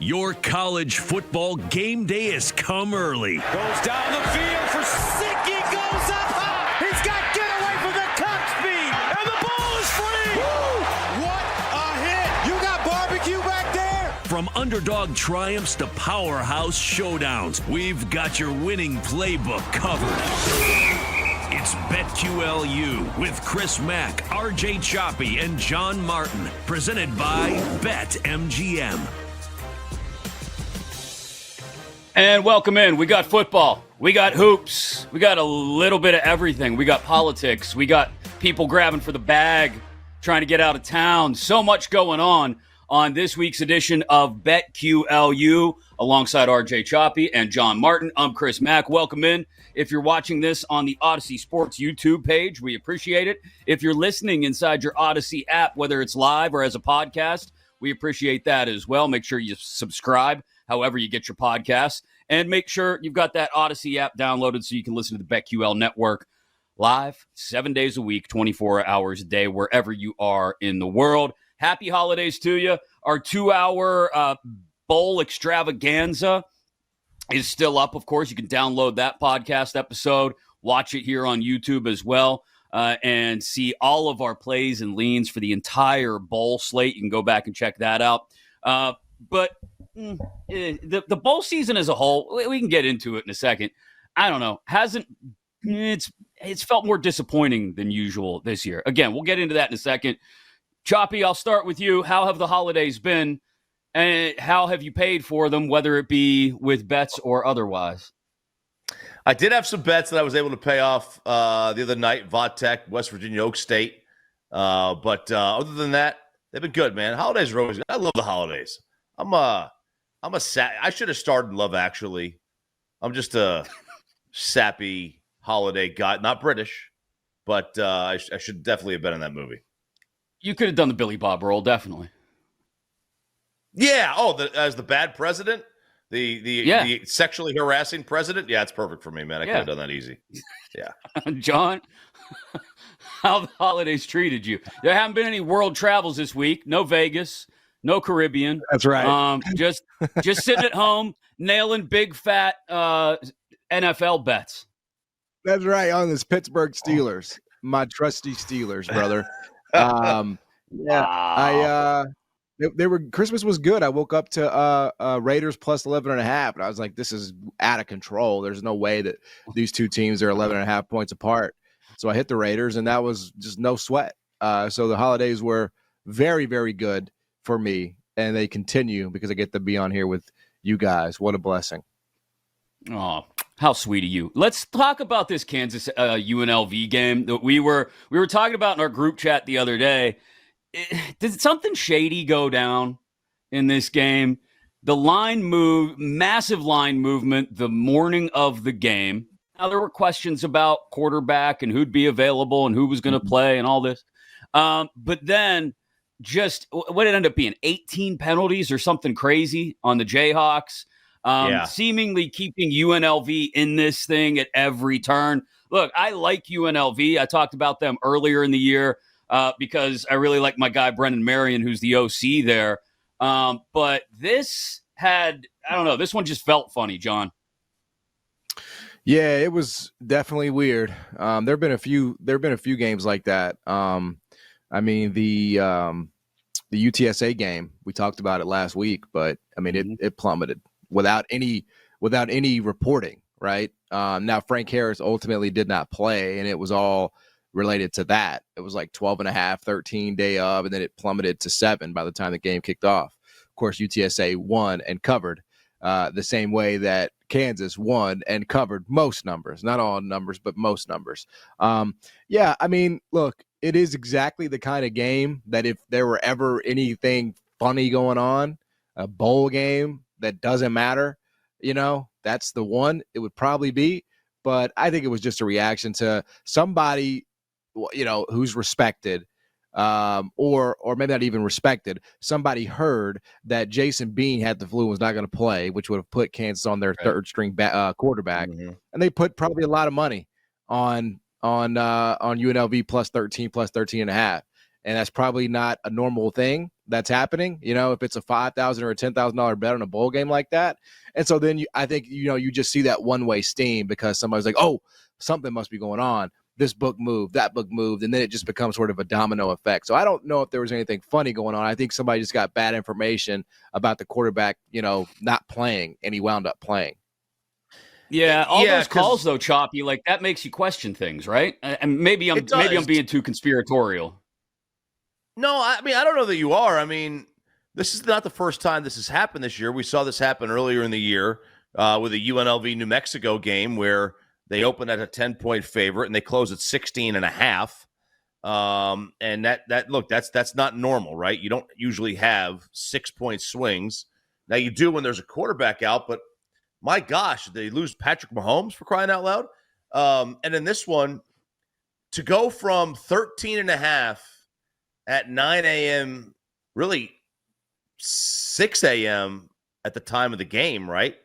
Your college football game day has come early. Goes down the field for Sicky, goes up high. He's got get away from the top speed, and the ball is free. Woo! What a hit. You got barbecue back there? From underdog triumphs to powerhouse showdowns, we've got your winning playbook covered. It's BetQLU with Chris Mack, RJ Choppy, and John Martin, presented by BetMGM. And welcome in. We got football. We got hoops. We got a little bit of everything. We got politics. We got people grabbing for the bag, trying to get out of town. So much going on this week's edition of BetQLU alongside RJ Choppy and John Martin. I'm Chris Mack. Welcome in. If you're watching this on the Odyssey Sports YouTube page, we appreciate it. If you're listening inside your Odyssey app, whether it's live or as a podcast, we appreciate that as well. Make sure you subscribe however you get your podcasts, and make sure you've got that Odyssey app downloaded so you can listen to the BetQL Network live 7 days a week, 24 hours a day, wherever you are in the world. Happy holidays to you. Our 2-hour bowl extravaganza is still up, of course. You can download that podcast episode, watch it here on YouTube as well, and see all of our plays and leans for the entire bowl slate. You can go back and check that out. But the bowl season as a whole, we can get into it in a second. I don't know. It's felt more disappointing than usual this year. Again, we'll get into that in a second. Choppy, I'll start with you. How have the holidays been, and how have you paid for them, whether it be with bets or otherwise? I did have some bets that I was able to pay off the other night, Vatech, West Virginia, Oak State. But other than that, they've been good, man. Holidays are always good. I love the holidays. I should have starred in Love Actually. I'm just a sappy holiday guy. Not British, but I should definitely have been in that movie. You could have done the Billy Bob role, definitely. Yeah. Oh, as the bad president? The sexually harassing president? Yeah, it's perfect for me, man. I could have done that easy. Yeah. John, how the holidays treated you? There haven't been any world travels this week. No Vegas. No Caribbean. That's right. Just sitting at home, nailing big fat NFL bets. That's right. On this Pittsburgh Steelers, my trusty Steelers, brother. They were. Christmas was good. I woke up to Raiders plus 11.5, and I was like, this is out of control. There's no way that these two teams are 11.5 points apart. So I hit the Raiders, and that was just no sweat. So the holidays were very, very good for me, and they continue because I get to be on here with you guys. What a blessing. Oh, how sweet of you. Let's talk about this Kansas UNLV game that we were talking about in our group chat the other day. Did something shady go down in this game? The massive line movement the morning of the game. Now, there were questions about quarterback and who'd be available and who was going to play and all this. But then just what did it end up being? 18 penalties or something crazy on the Jayhawks. Seemingly keeping UNLV in this thing at every turn. Look, I like UNLV. I talked about them earlier in the year because I really like my guy Brendan Marion, who's the OC there. But this this one just felt funny, John. Yeah, it was definitely weird. There've been a few games like that. I mean, the UTSA game, we talked about it last week, but I mean, it plummeted without any reporting, right? Now, Frank Harris ultimately did not play, and it was all related to that. It was like 12.5, 13 day of, and then it plummeted to 7 by the time the game kicked off. Of course, UTSA won and covered the same way that Kansas won and covered most numbers, not all numbers, but most numbers. I mean, look, it is exactly the kind of game that if there were ever anything funny going on, a bowl game that doesn't matter, that's the one it would probably be. But I think it was just a reaction to somebody, who's respected, or maybe not even respected. Somebody heard that Jason Bean had the flu and was not going to play, which would have put Kansas on their third string quarterback. Mm-hmm. And they put probably a lot of money on UNLV plus 13.5. And that's probably not a normal thing, that's happening, if it's a $5,000 or a $10,000 bet on a bowl game like that. And so then I think, you just see that one-way steam because somebody's like, oh, something must be going on. This book moved, that book moved, and then it just becomes sort of a domino effect. So I don't know if there was anything funny going on. I think somebody just got bad information about the quarterback, not playing, and he wound up playing. Yeah, all those calls though, Choppy, like that makes you question things, right? And maybe I'm being too conspiratorial. No, I mean, I don't know that you are. I mean, this is not the first time this has happened this year. We saw this happen earlier in the year with a UNLV New Mexico game where they opened at a 10-point favorite and they close at 16.5. And that's not normal, right? You don't usually have 6-point swings. Now you do when there's a quarterback out, but my gosh, they lose Patrick Mahomes for crying out loud. And in this one, to go from 13.5 at 9 a.m., really 6 a.m. at the time of the game, right?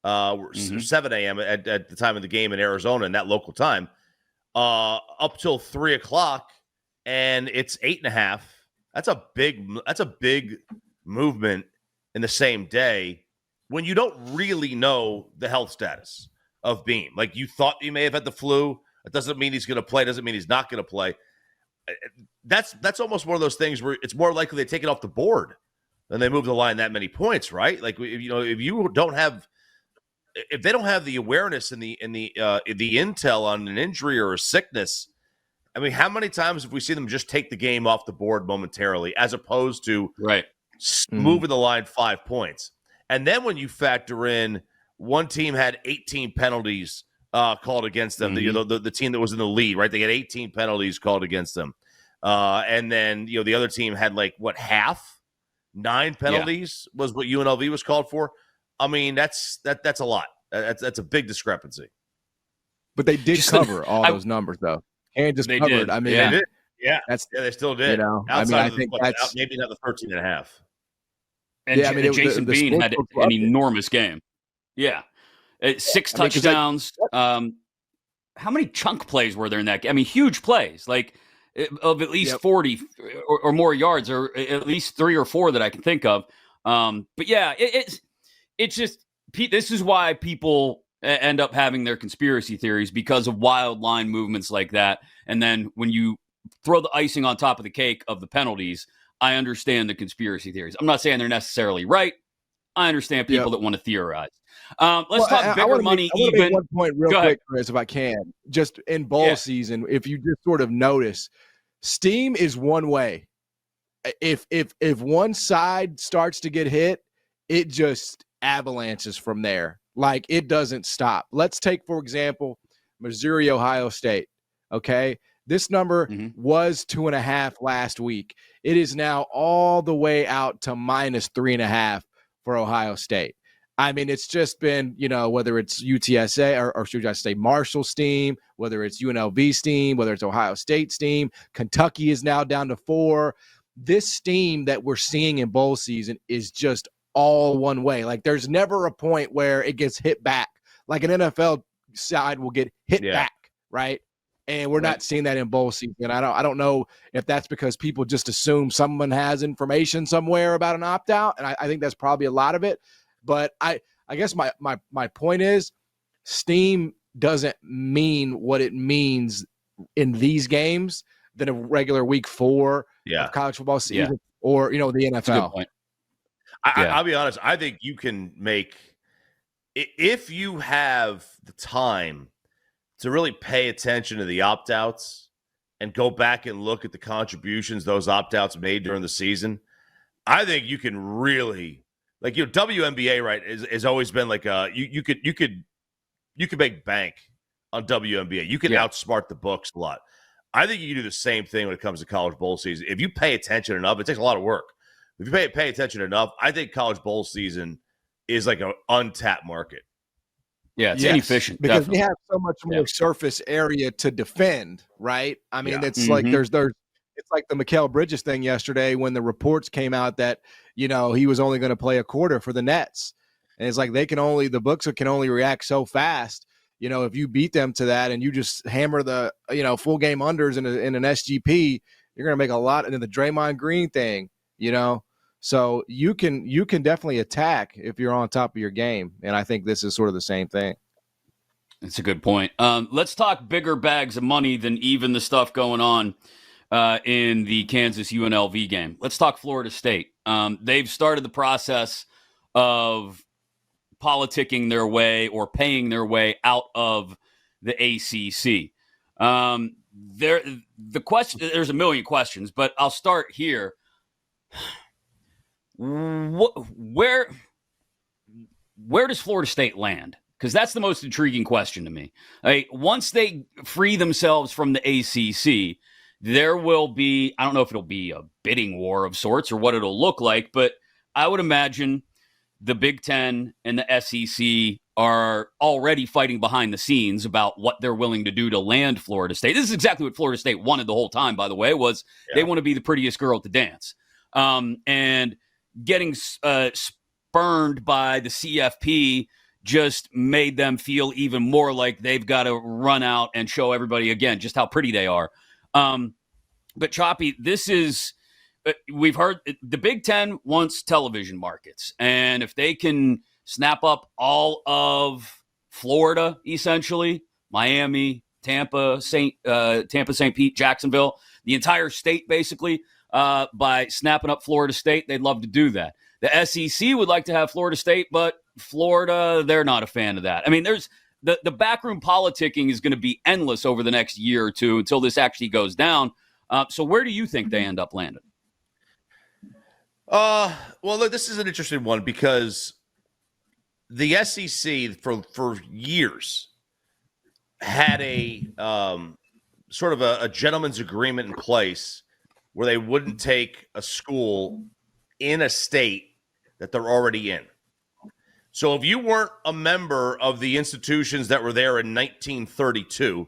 7 a.m. at the time of the game in Arizona in that local time, up till 3 o'clock, and it's 8.5. That's a big movement in the same day when you don't really know the health status of Beam. Like you thought you may have had the flu. It doesn't mean he's going to play. Doesn't mean he's not going to play. That's almost one of those things where it's more likely they take it off the board than they move the line that many points, right? Like if they don't have the awareness and the intel on an injury or a sickness, I mean, how many times have we seen them just take the game off the board momentarily as opposed to moving the line 5 points? And then when you factor in one team had 18 penalties called against them, the team that was in the lead, right? They had 18 penalties called against them. And then, the other team had 9 penalties was what UNLV was called for. I mean, that's a lot. That's a big discrepancy. But they did cover all those numbers, though. And just covered. Did. I mean, they did. Yeah, they still did. I think that's maybe not the 13.5. And Jason Bean had an enormous game. Yeah, 6 touchdowns. How many chunk plays were there in that game? I mean, huge plays, of at least 40 or more yards, or at least 3 or 4 that I can think of. But yeah, it's just, this is why people end up having their conspiracy theories, because of wild line movements like that. And then when you throw the icing on top of the cake of the penalties, I understand the conspiracy theories. I'm not saying they're necessarily right. I understand people that want to theorize. Let's talk bigger money. I want to make one point real quick, Chris, if I can. Just in bowl season, if you just sort of notice, steam is one way. If one side starts to get hit, it just avalanches from there. Like, it doesn't stop. Let's take, for example, Missouri, Ohio State. Okay. This number was 2.5 last week. It is now all the way out to -3.5 for Ohio State. I mean, it's just been, whether it's UTSA or should I say Marshall steam, whether it's UNLV steam, whether it's Ohio State steam. Kentucky is now down to 4. This steam that we're seeing in bowl season is just all one way. Like, there's never a point where it gets hit back. Like an NFL side will get hit back, right? And we're not seeing that in bowl season. I don't know if that's because people just assume someone has information somewhere about an opt-out, and I think that's probably a lot of it. But I guess my point is, steam doesn't mean what it means in these games than a regular week 4 of college football season or the NFL. That's a good point. I'll be honest. I think you can make, if you have the time to really pay attention to the opt-outs and go back and look at the contributions those opt-outs made during the season, I think you can really, WNBA, right, has always been like you could make bank on WNBA. You can outsmart the books a lot. I think you can do the same thing when it comes to college bowl season. If you pay attention enough, it takes a lot of work. If you pay attention enough, I think college bowl season is like an untapped market. Yeah, it's inefficient because we have so much more surface area to defend, right? I mean, it's like there's it's like the Mikal Bridges thing yesterday when the reports came out that he was only going to play a quarter for the Nets, and it's like the books can only react so fast. If you beat them to that and you just hammer the full game unders in an SGP, you're going to make a lot. And then the Draymond Green thing, you know? So you can definitely attack if you're on top of your game. And I think this is sort of the same thing. That's a good point. Let's talk bigger bags of money than even the stuff going on in the Kansas UNLV game. Let's talk Florida State. They've started the process of politicking their way or paying their way out of the ACC. There's a million questions, but I'll start here. Where does Florida State land? Because that's the most intriguing question to me. Once they free themselves from the ACC, there will be, I don't know if it'll be a bidding war of sorts or what it'll look like, but I would imagine the Big Ten and the SEC are already fighting behind the scenes about what they're willing to do to land Florida State. This is exactly what Florida State wanted the whole time, by the way, was they want to be the prettiest girl at the dance. And getting spurned by the CFP just made them feel even more like they've got to run out and show everybody again just how pretty they are. But Choppy, this is, we've heard the Big Ten wants television markets. And if they can snap up all of Florida, essentially, Miami, Tampa, St. Pete, Jacksonville, the entire state, basically, by snapping up Florida State, they'd love to do that. The SEC would like to have Florida State, but Florida, they're not a fan of that. I mean, there's the backroom politicking is going to be endless over the next year or two until this actually goes down. So where do you think they end up landing? Well, look, this is an interesting one because the SEC for years had a sort of a gentleman's agreement in place where they wouldn't take a school in a state that they're already in. So if you weren't a member of the institutions that were there in 1932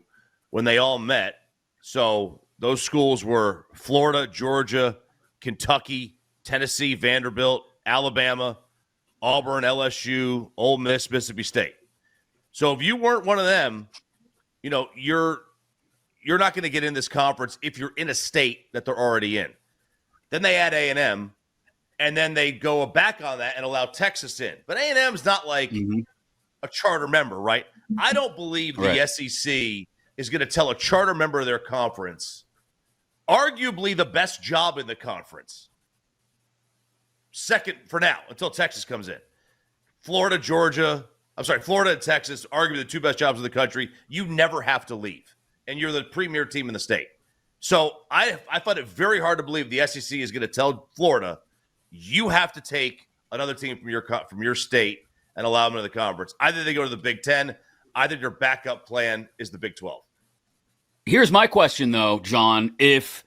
when they all met, so those schools were Florida, Georgia, Kentucky, Tennessee, Vanderbilt, Alabama, Auburn, LSU, Ole Miss, Mississippi State. So if you weren't one of them, you know, you're not going to get in this conference if you're in a state that they're already in. Then they add A&M, and then they go back on that and allow Texas in. But A&M is not like a charter member, right? I don't believe the SEC is going to tell a charter member of their conference, arguably the best job in the conference, second for now until Texas comes in. Florida and Texas, arguably the two best jobs in the country. You never have to leave, and you're the premier team in the state. So I find it very hard to believe the SEC is going to tell Florida, you have to take another team from your state and allow them to the conference. Either they go to the Big Ten, either their backup plan is the Big 12. Here's my question, though, John. Is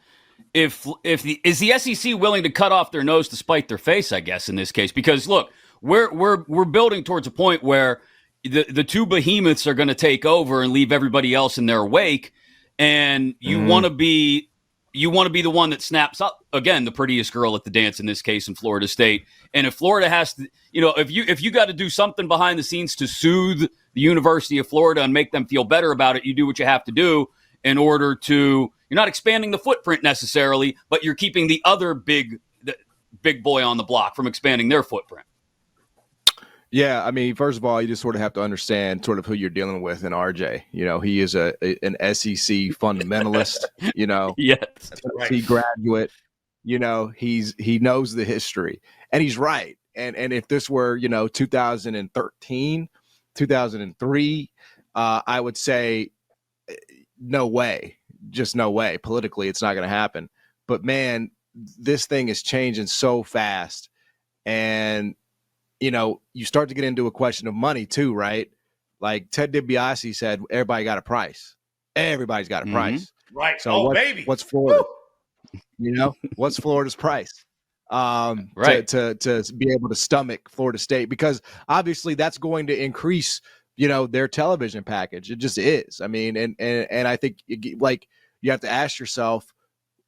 the SEC willing to cut off their nose to spite their face, I guess, in this case? Because, look, we're building towards a point where the two behemoths are going to take over and leave everybody else in their wake, and you want to be the one that snaps up, again, the prettiest girl at the dance, in this case, in Florida State. And if Florida has to, if you got to do something behind the scenes to soothe the University of Florida and make them feel better about it, you do what you have to do in order to, you're not expanding the footprint necessarily, but you're keeping the other big boy on the block from expanding their footprint. Yeah, I mean, first of all, you just sort of have to understand sort of who you're dealing with in RJ. He is an SEC fundamentalist, Yes. Tennessee graduate, he knows the history, and he's right. And if this were, 2013, 2003, I would say no way, just no way. Politically, it's not going to happen. But man, this thing is changing so fast, and you start to get into a question of money too, right? Like Ted DiBiase said, everybody got a price. Everybody's got a price. Right. So what's Florida? What's Florida's price? Right. To be able to stomach Florida State, because obviously that's going to increase, their television package. It just is. I mean, and I think you have to ask yourself,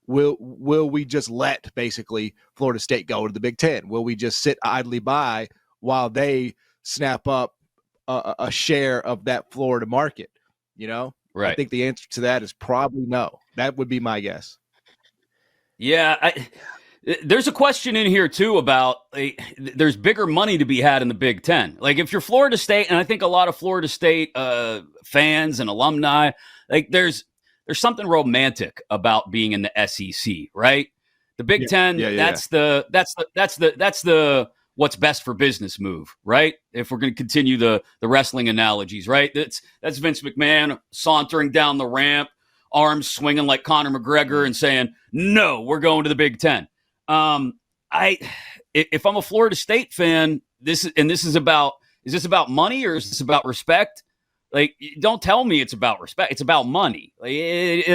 will we just let basically Florida State go to the Big Ten? Will we just sit idly by while they snap up a share of that Florida market? Right. I think the answer to that is probably no. That would be my guess. Yeah, There's a question in here too about there's bigger money to be had in the Big Ten. Like if you're Florida State, and I think a lot of Florida State fans and alumni, like there's something romantic about being in the SEC, right? The Big Ten, that's the what's best for business move, right? If we're going to continue the wrestling analogies, right? That's Vince McMahon sauntering down the ramp, arms swinging like Conor McGregor, and saying, "No, we're going to the Big Ten." If I'm a Florida State fan, is this about money or is this about respect? Like, don't tell me it's about respect. It's about money. Like,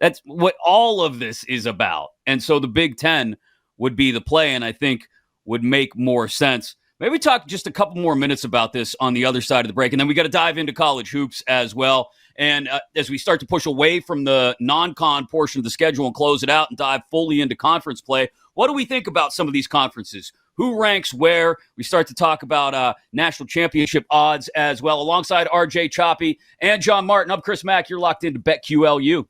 that's what all of this is about. And so the Big Ten would be the play, and I think would make more sense. Maybe talk just a couple more minutes about this on the other side of the break, and then we got to dive into college hoops as well. And as we start to push away from the non-con portion of the schedule and close it out and dive fully into conference play, what do we think about some of these conferences? Who ranks where? We start to talk about national championship odds as well, alongside RJ Choppy and John Martin. I'm Chris Mack. You're locked into BetQLU.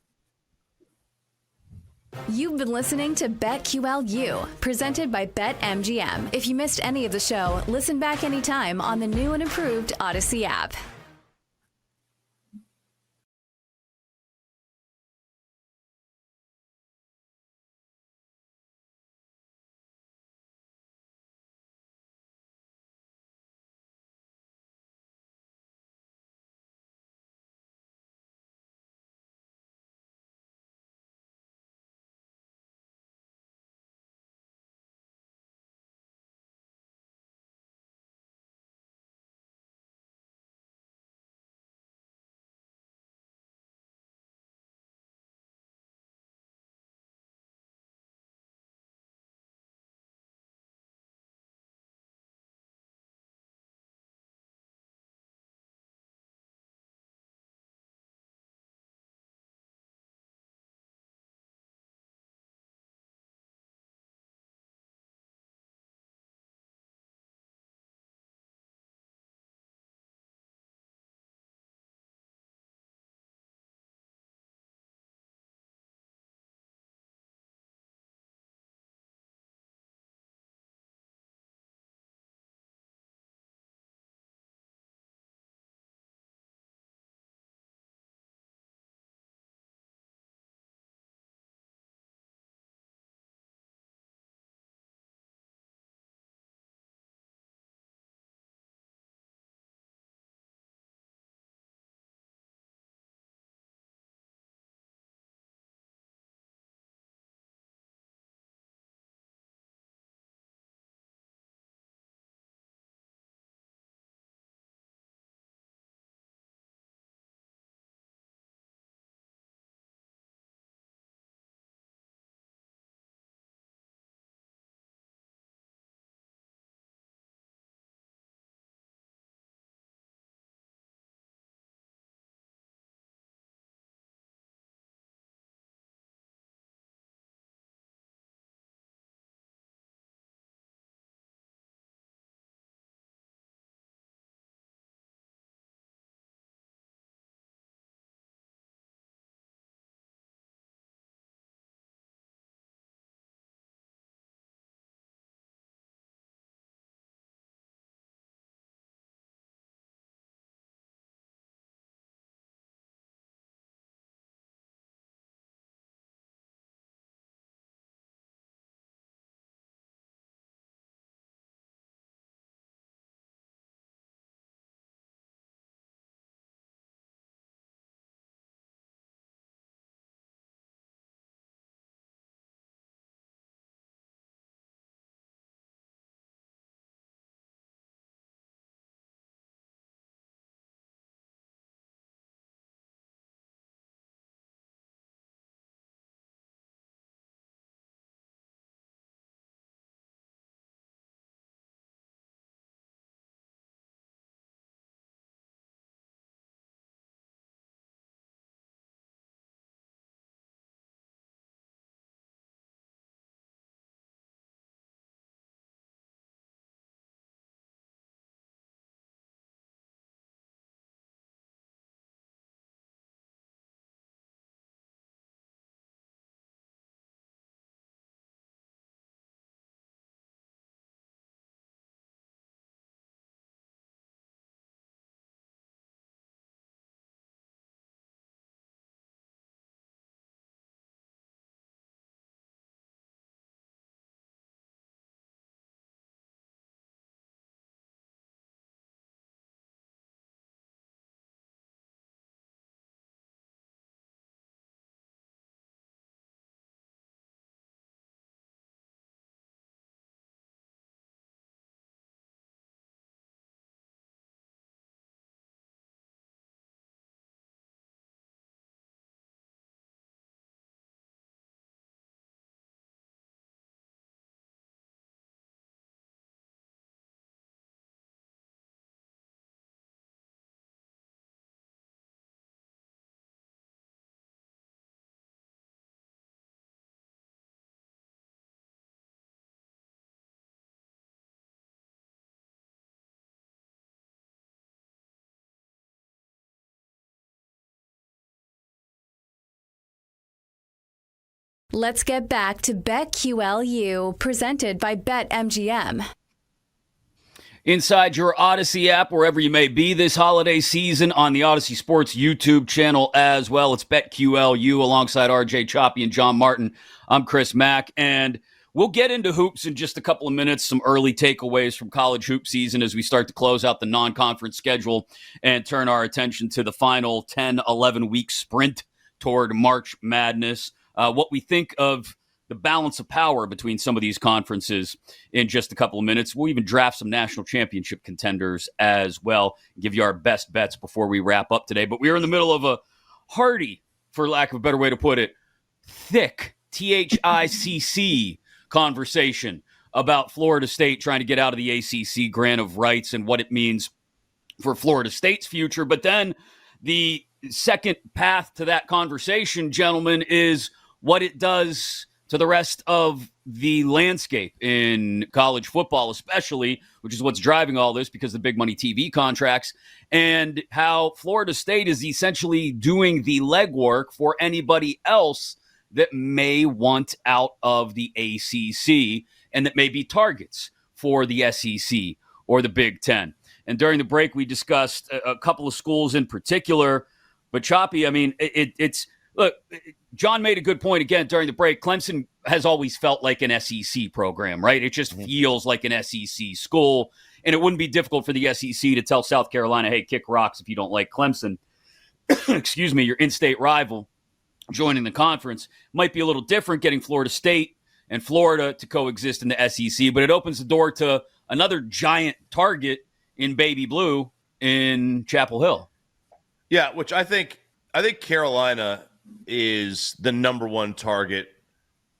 You've been listening to BetQLU, presented by BetMGM. If you missed any of the show, listen back anytime on the new and improved Odyssey app. Let's get back to BetQLU, presented by BetMGM. Inside your Odyssey app, wherever you may be this holiday season, on the Odyssey Sports YouTube channel as well. It's BetQLU alongside RJ Choppy and John Martin. I'm Chris Mack, and we'll get into hoops in just a couple of minutes, some early takeaways from college hoop season as we start to close out the non-conference schedule and turn our attention to the final 10, 11-week sprint toward March Madness. What we think of the balance of power between some of these conferences in just a couple of minutes. We'll even draft some national championship contenders as well, give you our best bets before we wrap up today. But we are in the middle of a hearty, for lack of a better way to put it, thick, THICC conversation about Florida State trying to get out of the ACC grant of rights and what it means for Florida State's future. But then the second path to that conversation, gentlemen, is what it does to the rest of the landscape in college football, especially, which is what's driving all this because of the big money TV contracts, and how Florida State is essentially doing the legwork for anybody else that may want out of the ACC and that may be targets for the SEC or the Big Ten. And during the break, we discussed a couple of schools in particular. But Choppy, I mean, it's look, John made a good point again during the break. Clemson has always felt like an SEC program, right? It just feels like an SEC school. And it wouldn't be difficult for the SEC to tell South Carolina, hey, kick rocks if you don't like Clemson. Excuse me, your in-state rival joining the conference. Might be a little different getting Florida State and Florida to coexist in the SEC, but it opens the door to another giant target in baby blue in Chapel Hill. Yeah, which I think Carolina is the number one target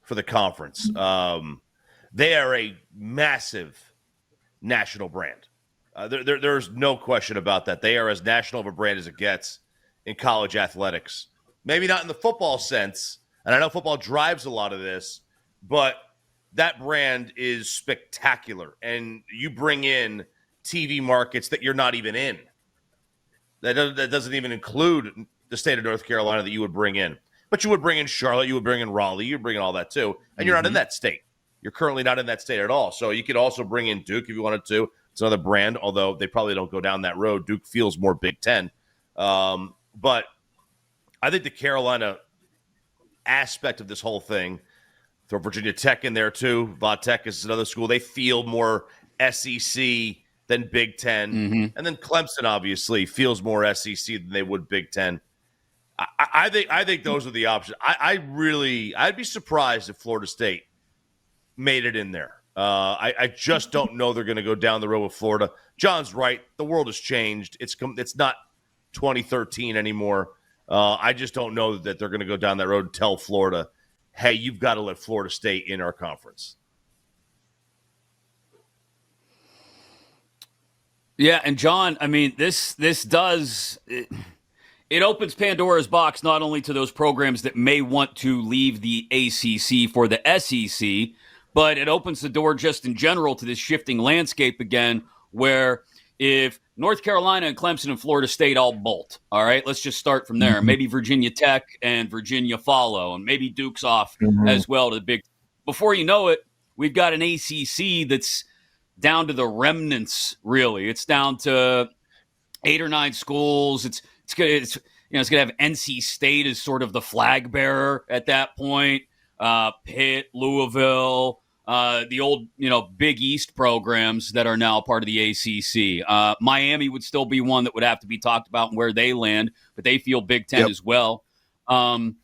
for the conference. They are a massive national brand. There's no question about that. They are as national of a brand as it gets in college athletics. Maybe not in the football sense, and I know football drives a lot of this, but that brand is spectacular. And you bring in TV markets that you're not even in. That doesn't even include the state of North Carolina that you would bring in. But you would bring in Charlotte, you would bring in Raleigh, you would bring in all that too. And you're not in that state. You're currently not in that state at all. So you could also bring in Duke if you wanted to. It's another brand, although they probably don't go down that road. Duke feels more Big Ten. But I think the Carolina aspect of this whole thing, throw Virginia Tech in there too. Va Tech is another school. They feel more SEC than Big Ten. Mm-hmm. And then Clemson obviously feels more SEC than they would Big Ten. I think those are the options. I'd be surprised if Florida State made it in there. I just don't know they're going to go down the road with Florida. John's right. The world has changed. It's not 2013 anymore. I just don't know that they're going to go down that road and tell Florida, hey, you've got to let Florida State in our conference. Yeah, and John, I mean, this does it opens Pandora's box not only to those programs that may want to leave the ACC for the SEC, but it opens the door just in general to this shifting landscape again, where if North Carolina and Clemson and Florida State all bolt, all right, let's just start from there. Maybe Virginia Tech and Virginia follow, and maybe Duke's off as well to the big. Before you know it, we've got an ACC that's down to the remnants, really. It's down to 8 or 9 schools. It's gonna have NC State as sort of the flag bearer at that point. Pitt, Louisville, the old Big East programs that are now part of the ACC. Miami would still be one that would have to be talked about and where they land, but they feel Big Ten as well. And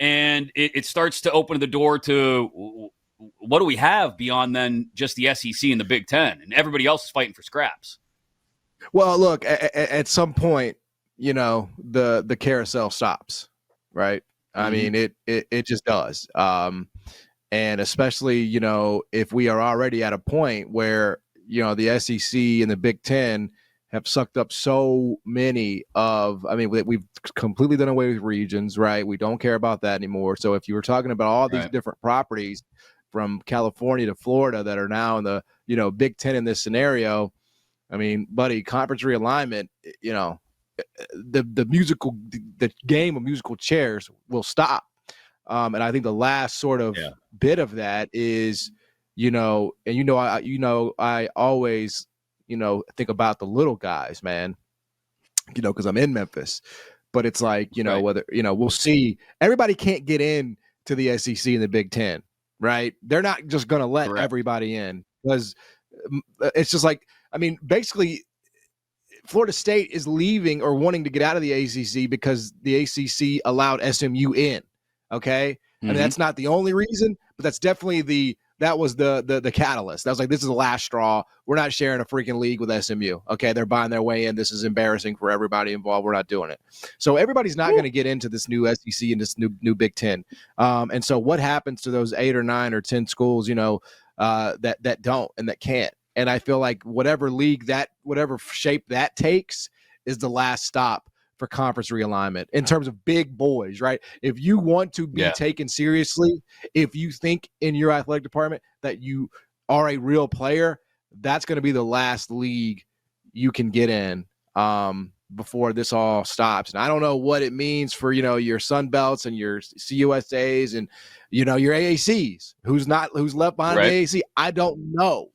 it starts to open the door to what do we have beyond then just the SEC and the Big Ten, and everybody else is fighting for scraps. Well, look, at some point, the carousel stops, right? I mean, it just does. And especially, if we are already at a point where, the SEC and the Big Ten have sucked up so many we've completely done away with regions, right? We don't care about that anymore. So if you were talking about all these different properties from California to Florida that are now in the, Big Ten in this scenario, I mean, buddy, conference realignment, the game of musical chairs will stop. And I think the last sort of bit of that is, I always, think about the little guys, man, because I'm in Memphis. But it's like, whether, we'll see. Everybody can't get in to the SEC and the Big Ten, right? They're not just going to let everybody in, because it's just like, basically Florida State is leaving or wanting to get out of the ACC because the ACC allowed SMU in. Okay. That's not the only reason, but that's definitely that was the catalyst. That was like, this is the last straw. We're not sharing a freaking league with SMU. Okay. They're buying their way in. This is embarrassing for everybody involved. We're not doing it. So everybody's not going to get into this new SEC and this new Big Ten. And so what happens to those 8 or 9 or 10 schools, that don't and that can't? And I feel like whatever shape that takes is the last stop for conference realignment in terms of big boys, right? If you want to be taken seriously, if you think in your athletic department that you are a real player, that's going to be the last league you can get in before this all stops. And I don't know what it means for, your Sun Belts and your CUSAs and, your AACs, who's left behind the AAC. I don't know.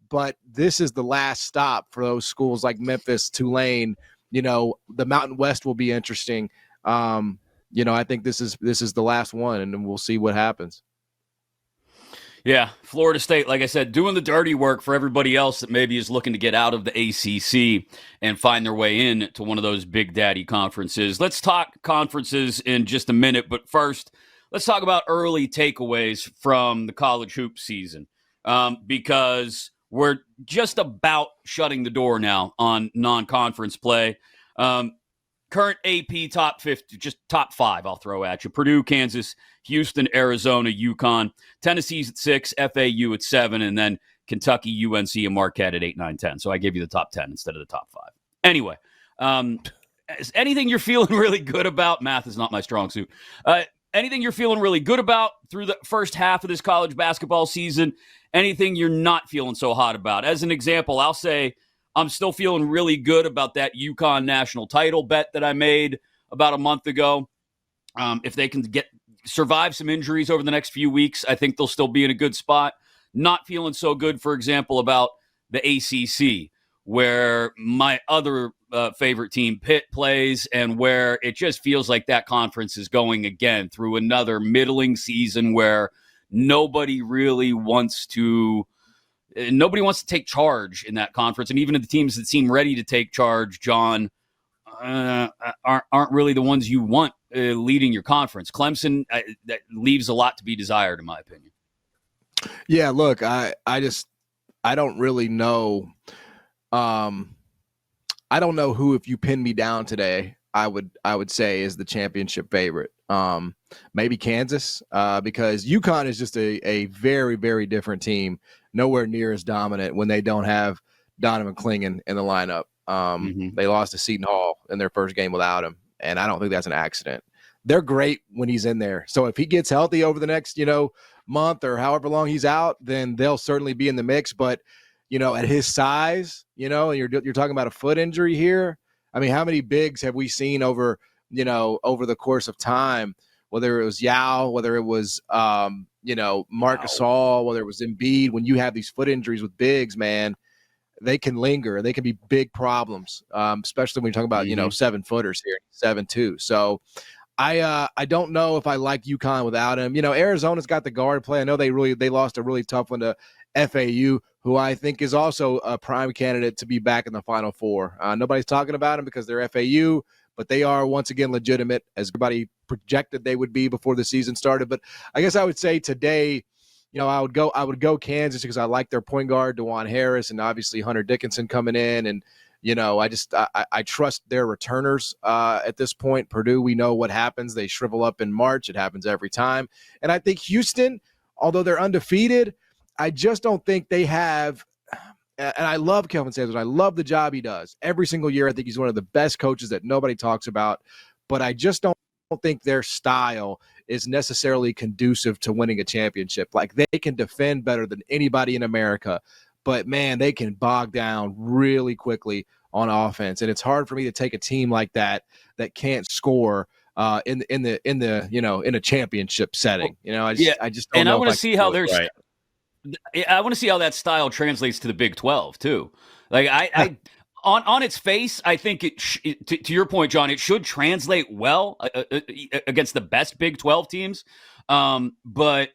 But this is the last stop for those schools like Memphis, Tulane. The Mountain West will be interesting. I think this is the last one, and then we'll see what happens. Yeah, Florida State, like I said, doing the dirty work for everybody else that maybe is looking to get out of the ACC and find their way in to one of those big daddy conferences. Let's talk conferences in just a minute, but first, let's talk about early takeaways from the college hoop season, because we're just about shutting the door now on non-conference play. Current AP top 50, just top 5 I'll throw at you. Purdue, Kansas, Houston, Arizona, UConn. Tennessee's at 6, FAU at 7, and then Kentucky, UNC, and Marquette at 8, 9, 10. So I gave you the top 10 instead of the top 5. Anyway, is anything you're feeling really good about? Math is not my strong suit. Anything you're feeling really good about through the first half of this college basketball season? Anything you're not feeling so hot about? As an example, I'll say I'm still feeling really good about that UConn national title bet that I made about a month ago. If they can survive some injuries over the next few weeks, I think they'll still be in a good spot. Not feeling so good, for example, about the ACC, where my other favorite team, Pitt, plays, and where it just feels like that conference is going again through another middling season where nobody wants to take charge in that conference. And even the teams that seem ready to take charge, John, aren't really the ones you want leading your conference. Clemson, that leaves a lot to be desired, in my opinion. Yeah, look, I don't really know. I don't know who, if you pin me down today, I would say is the championship favorite. Maybe Kansas, because UConn is just a very, very different team. Nowhere near as dominant when they don't have Donovan Clingan in the lineup. They lost to Seton Hall in their first game without him, and I don't think that's an accident. They're great when he's in there. So if he gets healthy over the next, month or however long he's out, then they'll certainly be in the mix. But, at his size, and you're talking about a foot injury here. I mean, how many bigs have we seen over the course of time, whether it was Yao, whether it was, Marc Gasol, whether it was Embiid? When you have these foot injuries with bigs, man, they can linger. They can be big problems, especially when you're talking about, 7-footers here, 7'2". So I don't know if I like UConn without him. Arizona's got the guard play. I know they lost a really tough one to FAU, who I think is also a prime candidate to be back in the Final Four. Nobody's talking about them because they're FAU, but they are once again legitimate, as everybody projected they would be before the season started. But I guess I would say today, I would go Kansas because I like their point guard, DeJuan Harris, and obviously Hunter Dickinson coming in. And, I trust their returners at this point. Purdue, we know what happens. They shrivel up in March. It happens every time. And I think Houston, although they're undefeated, I just don't think they have – and I love Kelvin Sampson. I love the job he does. Every single year, I think he's one of the best coaches that nobody talks about. But I just don't think their style is necessarily conducive to winning a championship. Like, they can defend better than anybody in America, but, man, they can bog down really quickly on offense. And it's hard for me to take a team like that can't score in a championship setting. I just don't and know. I want to see how there's. Right. I want to see how that style translates to the Big 12 too. Like I on its face, I think to your point, John, it should translate well against the best Big 12 teams. But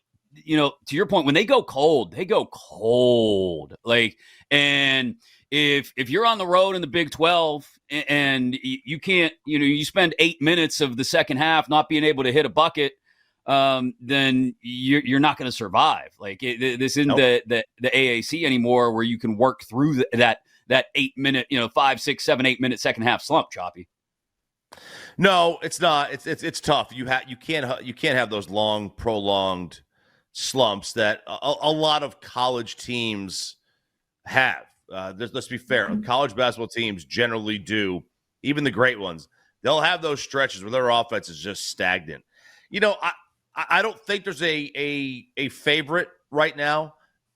to your point, when they go cold, they go cold. Like, and if you're on the road in the Big 12 and you can't, you spend 8 minutes of the second half not being able to hit a bucket, then you're not going to survive. Like this isn't the AAC anymore, where you can work through that 8 minute, 5, 6, 7, 8 minute second half slump. Choppy. No, it's not. It's tough. You can't have those long, prolonged slumps that a lot of college teams have. Let's be fair. College basketball teams generally do. Even the great ones, they'll have those stretches where their offense is just stagnant. I don't think there's a favorite right now.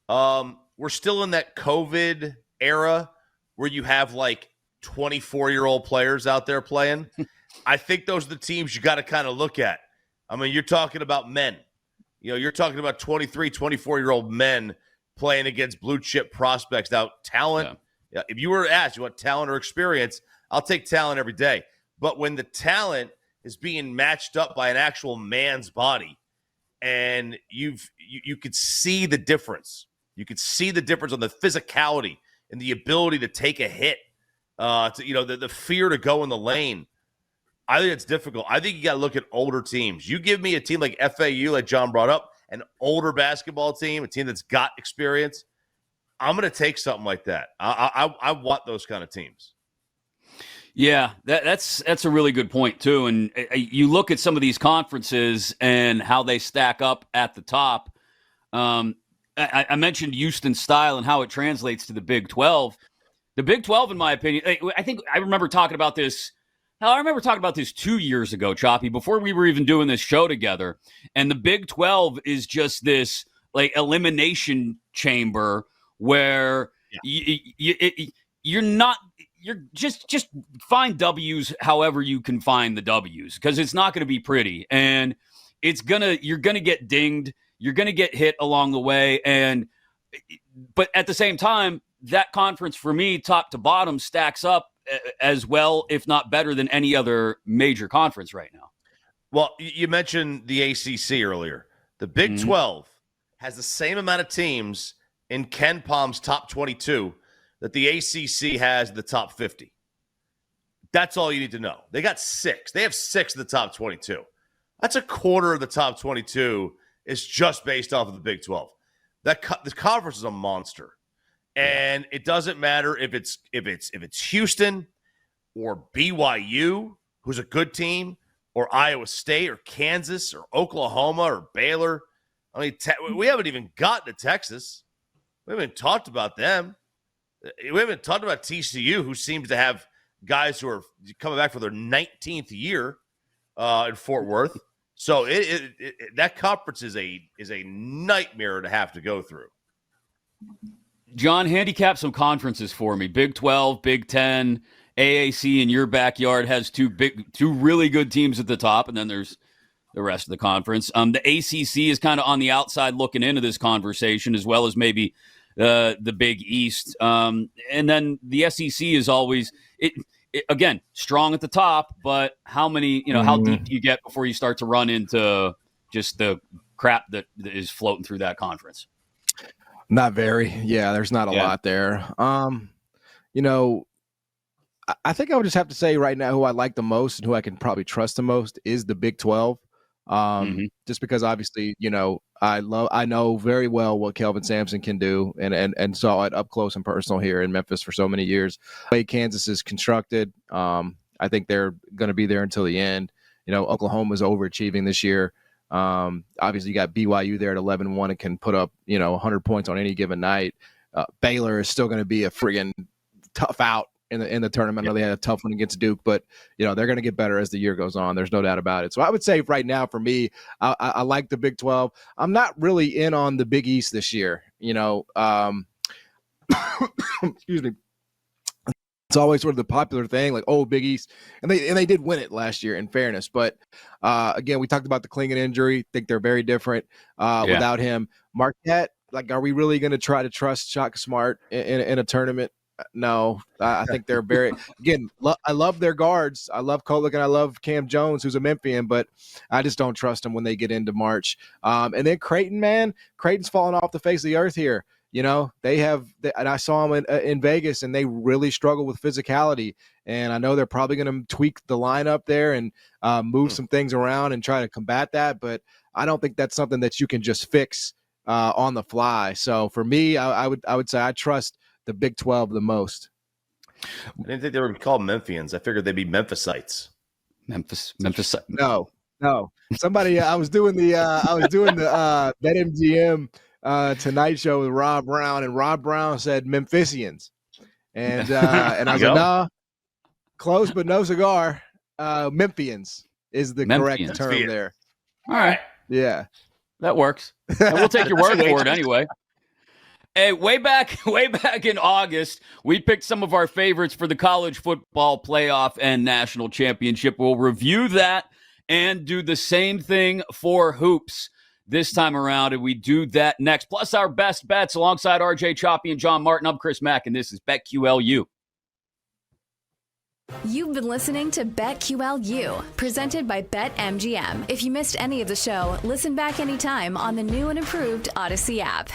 We're still in that COVID era where you have like 24-year-old players out there playing. I think those are the teams you got to kind of look at. I mean, you're talking about men. You're talking about 23, 24-year-old men playing against blue chip prospects. Now, talent, if you were asked, you want talent or experience, I'll take talent every day. But when the talent is being matched up by an actual man's body, and you could see the difference. You could see the difference on the physicality and the ability to take a hit, the fear to go in the lane. I think it's difficult. I think you got to look at older teams. You give me a team like FAU, like John brought up, an older basketball team, a team that's got experience, I'm going to take something like that. I want those kind of teams. Yeah, that's a really good point too. And you look at some of these conferences and how they stack up at the top. I mentioned Houston's style and how it translates to the Big 12. The Big 12, in my opinion, I think I remember talking about this. Hell, I remember talking about this 2 years ago, Choppy, before we were even doing this show together. And the Big 12 is just this like elimination chamber where you're just find W's however you can find the W's, because it's not going to be pretty, and you're gonna get dinged, you're gonna get hit along the way, but at the same time, that conference for me, top to bottom, stacks up as well, if not better than any other major conference right now. Well, you mentioned the ACC earlier. The Big 12 has the same amount of teams in Ken Palm's top 22 that the ACC has in the top 50. That's all you need to know. They got 6. They have 6 in the top 22. That's a quarter of the top 22 is just based off of the Big 12. The conference is a monster. And it doesn't matter if it's Houston or BYU, who's a good team, or Iowa State or Kansas or Oklahoma or Baylor. I mean, we haven't even gotten to Texas. We haven't talked about them. We haven't talked about TCU, who seems to have guys who are coming back for their 19th year in Fort Worth. So that conference is a nightmare to have to go through. John, handicap some conferences for me. Big 12, Big 10, AAC in your backyard has two really good teams at the top, and then there's the rest of the conference. The ACC is kind of on the outside looking into this conversation, as well as maybe the Big East. And then the SEC is always again strong at the top, but how many, how deep do you get before you start to run into just the crap that is floating through that conference? Not very. Yeah, there's not a lot there. I think I would just have to say right now who I like the most and who I can probably trust the most is the Big 12. Just because obviously, I know very well what Kelvin Sampson can do and saw it up close and personal here in Memphis for so many years. The way Kansas is constructed, I think they're going to be there until the end. Oklahoma's overachieving this year. Obviously you got BYU there at 11-1 and can put up, 100 points on any given night. Baylor is still going to be a friggin' tough out in the tournament. I know they had a tough one against Duke, but they're going to get better as the year goes on. There's no doubt about it. So I would say right now for me, I like the Big 12. I'm not really in on the Big East this year. Excuse me. It's always sort of the popular thing, like, oh, Big East, and they did win it last year, in fairness. But again, we talked about the Klingon injury. Think they're very different without him. Marquette, like, are we really going to try to trust Shaka Smart in a tournament? No, I think they're very. Again, I love their guards. I love Kolick and I love Cam Jones, who's a Memphian, but I just don't trust them when they get into March. And then Creighton, man, Creighton's falling off the face of the earth here. You know, and I saw them in Vegas, and they really struggle with physicality. And I know they're probably going to tweak the lineup there and move some things around and try to combat that. But I don't think that's something that you can just fix on the fly. So for me, I would say I trust the Big 12 the most. I didn't think they were called Memphians. I figured they'd be Memphisites. Memphis. No. Somebody, I was doing the BetMGM Tonight Show with Rob Brown, and Rob Brown said Memphisians, and I was like, nah, close but no cigar. Memphians is the correct term there. All right, yeah, that works. And we'll take your word for it anyway. Hey, way back in August, we picked some of our favorites for the college football playoff and national championship. We'll review that and do the same thing for hoops this time around, and we do that next. Plus our best bets alongside RJ Choppy and John Martin. I'm Chris Mack, and this is BetQLU. You've been listening to BetQLU, presented by BetMGM. If you missed any of the show, listen back anytime on the new and improved Odyssey app.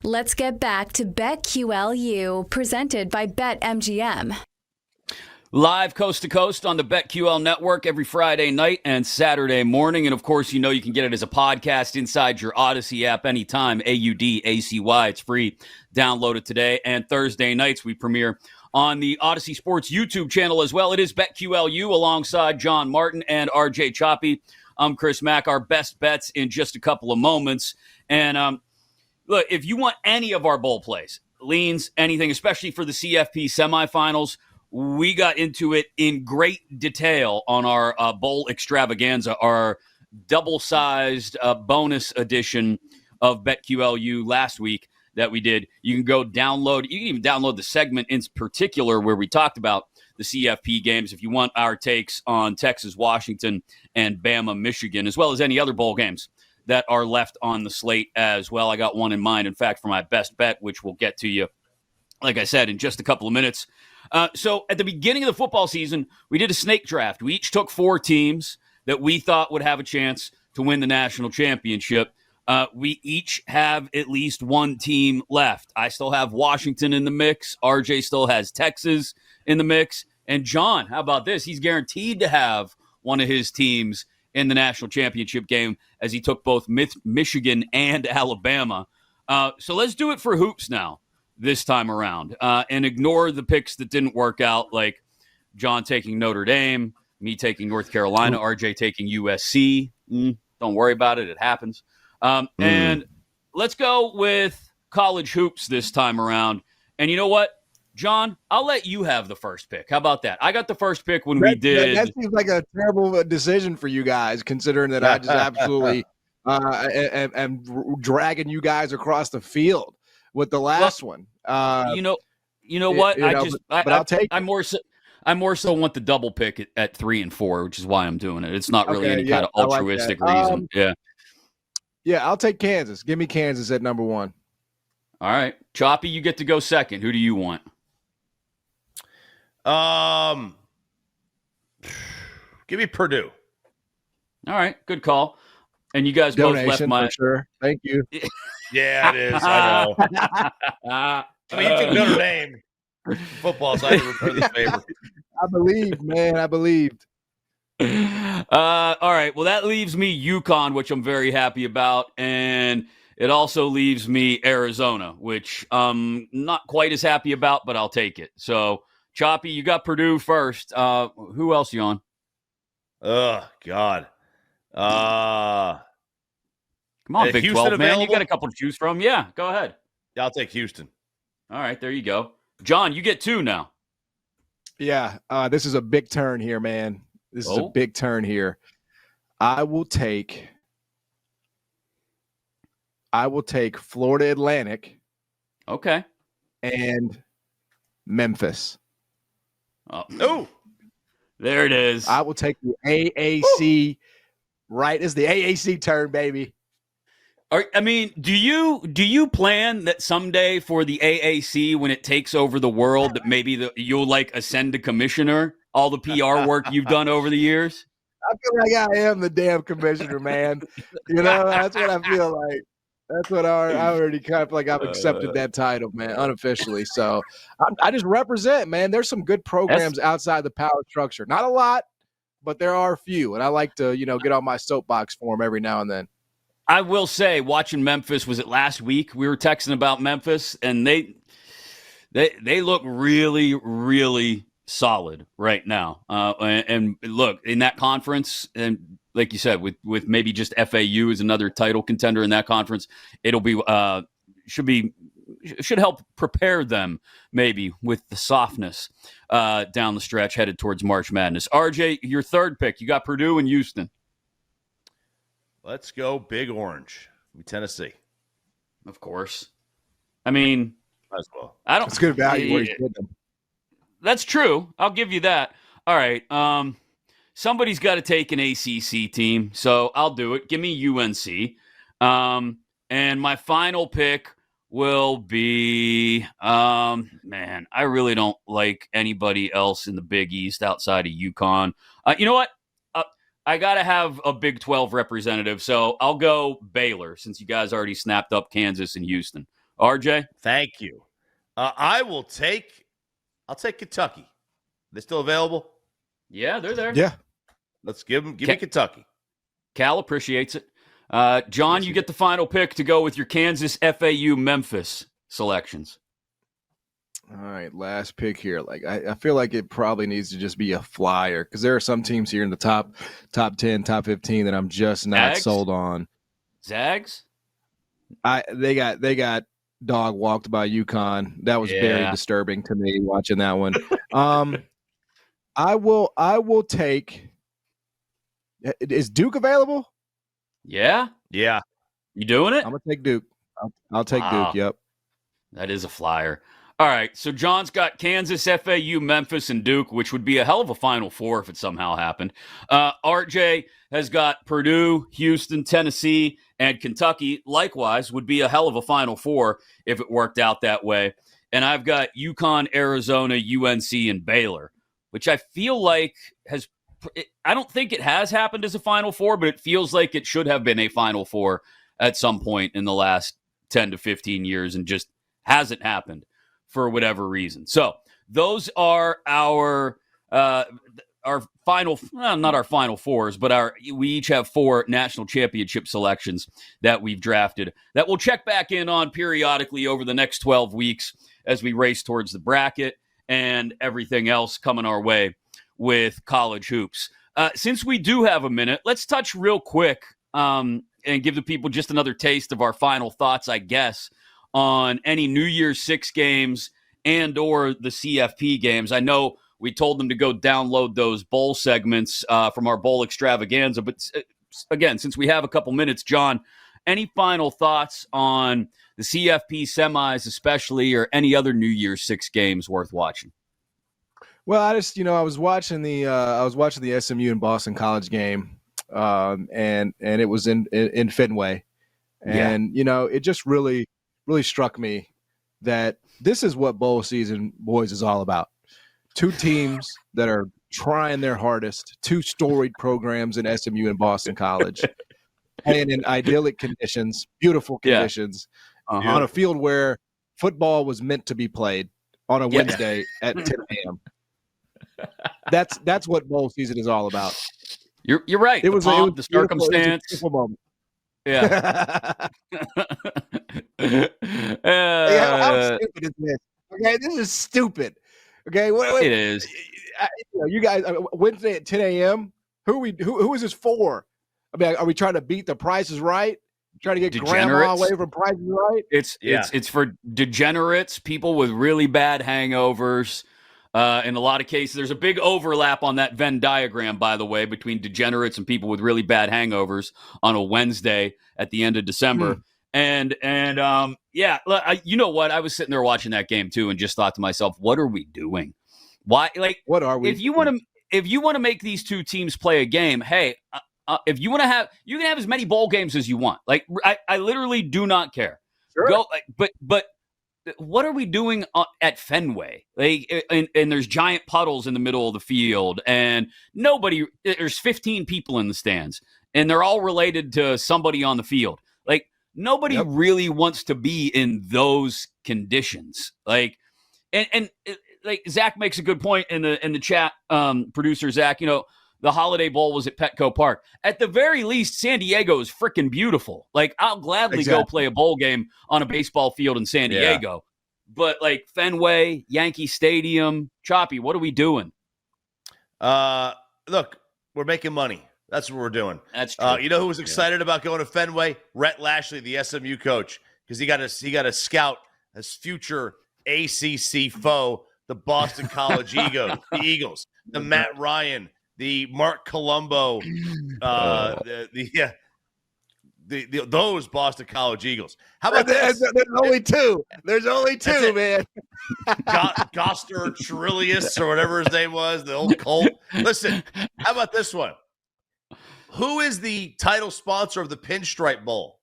Let's get back to BetQLU, presented by BetMGM. Live coast to coast on the BetQL network every Friday night and Saturday morning. And of course, you can get it as a podcast inside your Odyssey app anytime. AUDACY. It's free. Download it today. And Thursday nights, we premiere on the Odyssey Sports YouTube channel as well. It is BetQLU alongside John Martin and RJ Choppy. I'm Chris Mack. Our best bets in just a couple of moments. And look, if you want any of our bowl plays, leans, anything, especially for the CFP semifinals, we got into it in great detail on our bowl extravaganza, our double-sized bonus edition of BetQLU last week that we did. You can go download. You can even download the segment in particular where we talked about the CFP games if you want our takes on Texas, Washington, and Bama, Michigan, as well as any other bowl games that are left on the slate as well. I got one in mind, in fact, for my best bet, which we'll get to you, like I said, in just a couple of minutes. So at the beginning of the football season, we did a snake draft. We each took 4 teams that we thought would have a chance to win the national championship. We each have at least one team left. I still have Washington in the mix. RJ still has Texas in the mix. And John, how about this? He's guaranteed to have one of his teams in the national championship game as he took both Michigan and Alabama. So let's do it for hoops now this time around and ignore the picks that didn't work out, like John taking Notre Dame, me taking North Carolina, RJ taking USC. Don't worry about it. It happens. And let's go with college hoops this time around. And you know what, John? I'll let you have the first pick. How about that? I got the first pick when we did. That seems like a terrible decision for you guys, considering that I just absolutely am dragging you guys across the field with the last one. You know what? I'll take. I more so want the double pick at 3 and 4, which is why I'm doing it. It's not really any kind of altruistic reason. Yeah, I'll take Kansas. Give me Kansas at number 1. All right, Choppy, you get to go second. Who do you want? Give me Purdue. All right, good call. And you guys Donation, both left my. For sure. Thank you. Yeah, it is. I know. I mean, you took Notre Dame. Football, so I had to return this favor. I believed, man. I believed. All right. Well, that leaves me UConn, which I'm very happy about. And it also leaves me Arizona, which I'm not quite as happy about, but I'll take it. So, Choppy, you got Purdue first. Who else you on? Oh, God. Come on, Big Houston 12, man. available? You got a couple to choose from. Yeah, go ahead. Yeah, I'll take Houston. All right, there you go. John, you get 2 now. Yeah, this is a big turn here, man. This is a big turn here. I will take Florida Atlantic. Okay. And Memphis. Oh, there it is. I will take the AAC. Right as the AAC turn, baby. Do you plan that someday for the AAC, when it takes over the world, that maybe you'll ascend to commissioner? All the PR work you've done over the years. I feel like I am the damn commissioner, man. That's what I feel like. That's what I already kind of like. I've accepted that title, man, unofficially. So I just represent, man. There's some good programs outside the power structure. Not a lot, but there are a few, and I like to, get on my soapbox for them every now and then. I will say, watching Memphis, was it last week? We were texting about Memphis, and they look really, really solid right now. And look, in that conference, and like you said, with maybe just FAU as another title contender in that conference, it'll be should help prepare them maybe with the softness down the stretch headed towards March Madness. RJ, your third pick. You got Purdue and Houston. Let's go Big Orange, Tennessee. Of course. I mean, might as well. I don't. It's good value where you get them. That's true. I'll give you that. All right. Somebody's got to take an ACC team, so I'll do it. Give me UNC. And my final pick will be, man, I really don't like anybody else in the Big East outside of UConn. You know what? I got to have a Big 12 representative, so I'll go Baylor since you guys already snapped up Kansas and Houston. RJ? Thank you. I'll take Kentucky. They still available? Yeah, they're there. Yeah. Let's give me Kentucky. Cal appreciates it. John, you get the final pick to go with your Kansas, FAU, Memphis selections. All right, last pick here. Like I feel like it probably needs to just be a flyer because there are some teams here in the top 10, top 15 that I'm just not Zags? sold on. Zags? They got dog walked by UConn. That was very disturbing to me watching that one. I will take. Is Duke available? Yeah. Yeah. You doing it? I'm gonna take Duke. I'll take Duke. Yep. That is a flyer. All right, so John's got Kansas, FAU, Memphis, and Duke, which would be a hell of a Final Four if it somehow happened. RJ has got Purdue, Houston, Tennessee, and Kentucky. Likewise, would be a hell of a Final Four if it worked out that way. And I've got UConn, Arizona, UNC, and Baylor, which I feel like I don't think it has happened as a Final Four, but it feels like it should have been a Final Four at some point in the last 10 to 15 years and just hasn't happened for whatever reason. So those are our final, well, not our Final Fours, but we each have 4 national championship selections that we've drafted that we'll check back in on periodically over the next 12 weeks as we race towards the bracket and everything else coming our way with college hoops. Since we do have a minute, let's touch real quick and give the people just another taste of our final thoughts, I guess, on any New Year's 6 games and or the CFP games. I know we told them to go download those bowl segments from our bowl extravaganza, but again, since we have a couple minutes, John, any final thoughts on the CFP semis especially, or any other New Year's 6 games worth watching? Well, I just, I was watching the SMU and Boston College game, and it was in Fenway, and it just really struck me that this is what bowl season, boys, is all about. 2 teams that are trying their hardest, 2 storied programs in SMU and Boston College, playing in idyllic conditions, beautiful conditions, on a field where football was meant to be played on a Wednesday at 10 a.m. That's what bowl season is all about. You're right. It was the circumstance. It was a beautiful moment. Yeah. How stupid is this? Okay, this is stupid. Okay, it is. You guys, Wednesday at 10 a.m. Who is this for? I mean, are we trying to beat the Price is Right? Trying to get grandma away from Price is Right? It's for degenerates, people with really bad hangovers. In a lot of cases, there's a big overlap on that Venn diagram, by the way, between degenerates and people with really bad hangovers on a Wednesday at the end of December. And you know what? I was sitting there watching that game too, and just thought to myself, "What are we doing? Why? Like, what are we? If you want to make these 2 teams play a game, hey, if you want to have, you can have as many bowl games as you want. Like, I literally do not care. Sure. Go, but." What are we doing at Fenway? Like, and there's giant puddles in the middle of the field, and there's 15 people in the stands, and they're all related to somebody on the field. Like, nobody really wants to be in those conditions. Like, and like Zach makes a good point in the chat. Producer Zach, the Holiday Bowl was at Petco Park. At the very least, San Diego is freaking beautiful. Like, I'll gladly go play a bowl game on a baseball field in San Diego. But, like, Fenway, Yankee Stadium, Choppy, what are we doing? Look, we're making money. That's what we're doing. That's true. You know who was excited about going to Fenway? Rhett Lashley, the SMU coach, because he got to scout his future ACC foe, the Boston College Eagles, the Matt Ryan, the Mark Colombo, those Boston College Eagles. How about this? There's only 2. There's only 2, man. Goster Trillius or whatever his name was, the old Colt. Listen, how about this one? Who is the title sponsor of the Pinstripe Bowl?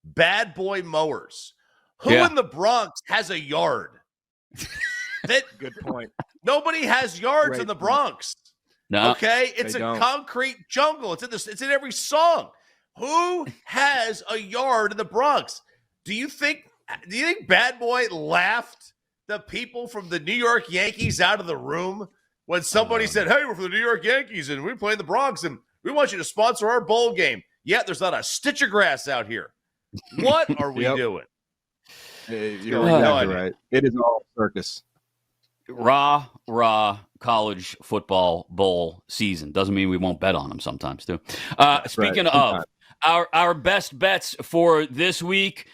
Bad Boy Mowers. Who in the Bronx has a yard? Good point. Nobody has yards in the Bronx. No, okay, it's a concrete jungle. It's in every song. Who has a yard in the Bronx? Do you think Do you think Bad Boy laughed the people from the New York Yankees out of the room when somebody said, hey, we're from the New York Yankees and we play in the Bronx and we want you to sponsor our bowl game? Yet there's not a stitch of grass out here. What are we doing? You're exactly right. It is all circus. Raw college football bowl season. Doesn't mean we won't bet on them sometimes, too. Speaking of our best bets for this week,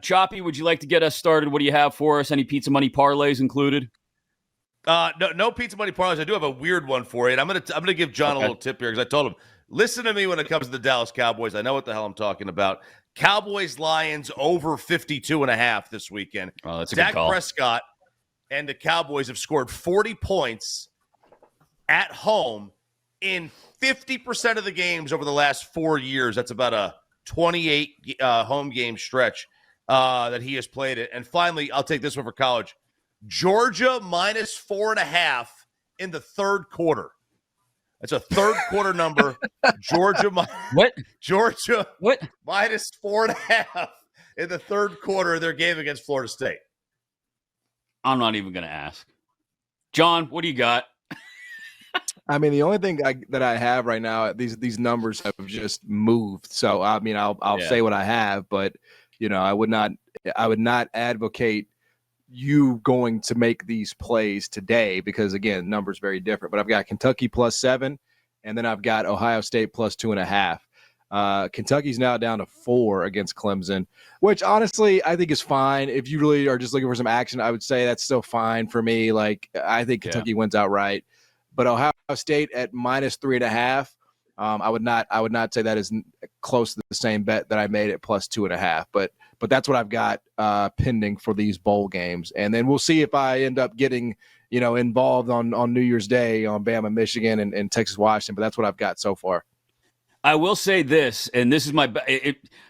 Choppy, would you like to get us started? What do you have for us? Any pizza money parlays included? No pizza money parlays. I do have a weird one for you. And I'm gonna give John a little tip here because I told him, listen to me when it comes to the Dallas Cowboys. I know what the hell I'm talking about. Cowboys Lions over 52.5 this weekend. Oh, that's a Dak good call. Prescott and the Cowboys have scored 40 points at home in 50% of the games over the last 4 years. That's about a 28 home game stretch that he has played it. And finally, I'll take this one for college. Georgia minus 4.5 in the third quarter. That's a third quarter number. Georgia minus 4.5 in the third quarter of their game against Florida State. I'm not even going to ask. John, what do you got? I mean, the only thing that I have right now, these numbers have just moved. So I mean, I'll say what I have, but I would not advocate you going to make these plays today because again, numbers very different. But I've got Kentucky +7, and then I've got Ohio State +2.5. Kentucky's now down to 4 against Clemson, which honestly I think is fine. If you really are just looking for some action, I would say that's still fine for me. Like I think Kentucky wins outright. But Ohio State at -3.5, I would not say that is close to the same bet that I made at +2.5. But that's what I've got pending for these bowl games, and then we'll see if I end up getting involved on New Year's Day on Bama, Michigan, and Texas, Washington. But that's what I've got so far. I will say this, and this is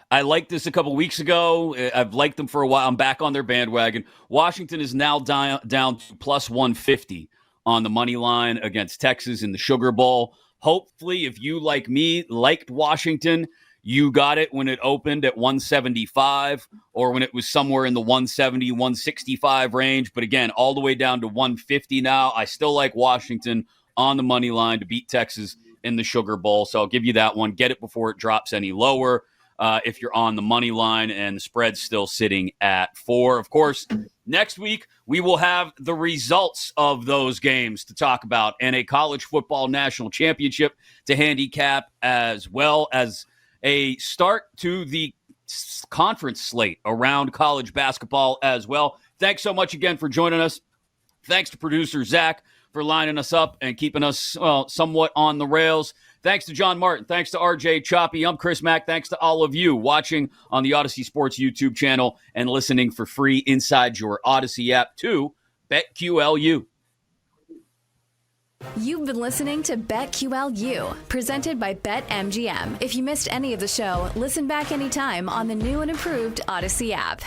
I liked this a couple weeks ago. I've liked them for a while. I'm back on their bandwagon. Washington is now down to +150 on the money line against Texas in the Sugar Bowl. Hopefully, if you, like me, liked Washington, you got it when it opened at 175 or when it was somewhere in the 170, 165 range. But again, all the way down to 150 now. I still like Washington on the money line to beat Texas in the Sugar Bowl. So I'll give you that one. Get it before it drops any lower if you're on the money line, and the spread's still sitting at 4. Of course, next week we will have the results of those games to talk about and a college football national championship to handicap, as well as a start to the conference slate around college basketball as well. Thanks so much again for joining us. Thanks to producer Zach for lining us up and keeping us somewhat on the rails. Thanks to John Martin. Thanks to RJ Choppy. I'm Chris Mack. Thanks to all of you watching on the Odyssey Sports YouTube channel and listening for free inside your Odyssey app to BetQLU. You've been listening to BetQLU, presented by BetMGM. If you missed any of the show, listen back anytime on the new and improved Odyssey app.